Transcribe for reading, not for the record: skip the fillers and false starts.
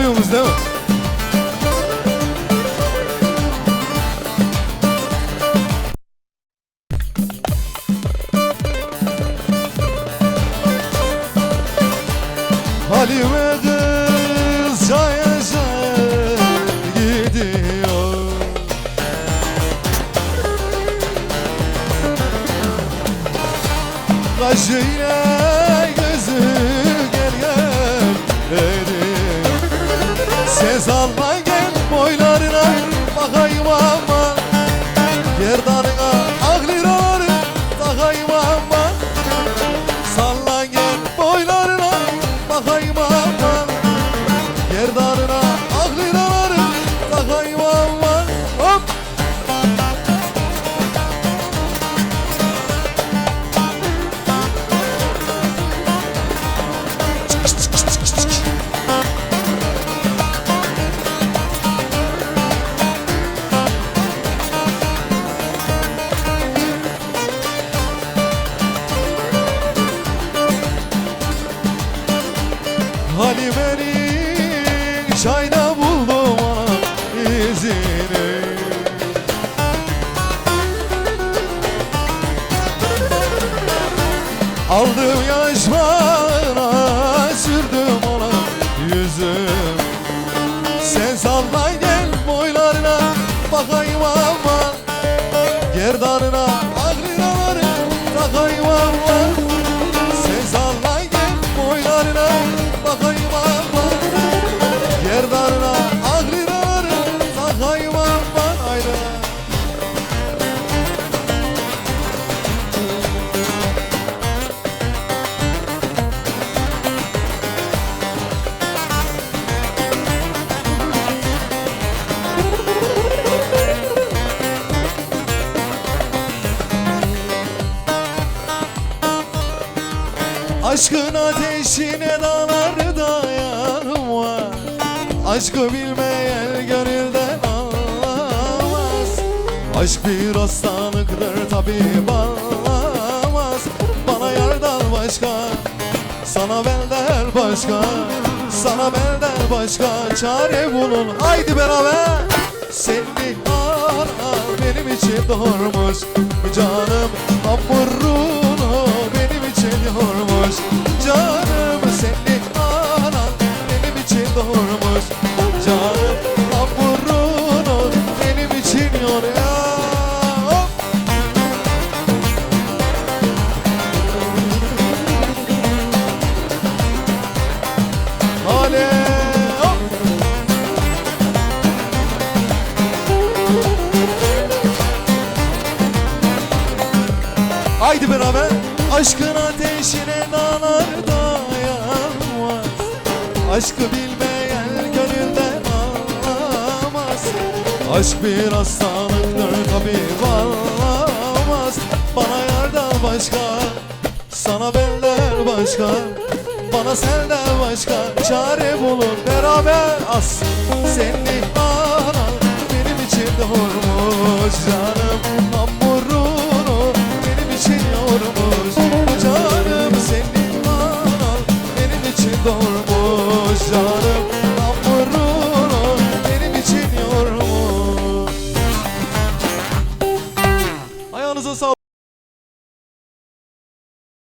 Anlıyorsunuz değil mi? Halime kız caya caya gidiyor. Kaşıyla gözü gel gel ediyor. Ses alma gel boylarına bakayım aman. Gerdanına ak liraları takayım aman. Salla gel boylarına bakayım aman. Gerdanına ak liraları takayım aman. Hop! Halime'nin çayda buldum ana izini. Aldım yaş bana sürdüm ona yüzüm. Sen salla gel boylarına bakayım aman. Gerdanına ak liraları takayım aman. Sen salla gel boylarına bakayım aman. Gerdanına ak liraları takayım aman. Haydi. Aşkın ateşine dalar dayanmaz. Aşkı bilmeyen gönülden anlamaz. Aşk bir hastalıktır tabip anlamaz. Bana yardan başka, sana benden başka, sana benden başka çare bulun. Haydi beraber. Seni ana benim için doğurmuş canım, hamurunu benim için yoğurmuş canım. Seni anan benim için doğurmuş canım, hamurunu benim için yoğuruyor. Hale hop. Haydi beraber. Aşkın ateşine dalar dayanmaz. Aşkı bilmeyen gönülden anlamaz. Aşk bir hastalıktır tabip anlamaz. Bana yardan başka, sana benden başka, bana senden başka çare bulun. Beraber as. Seni anan benim için doğurmuş canım.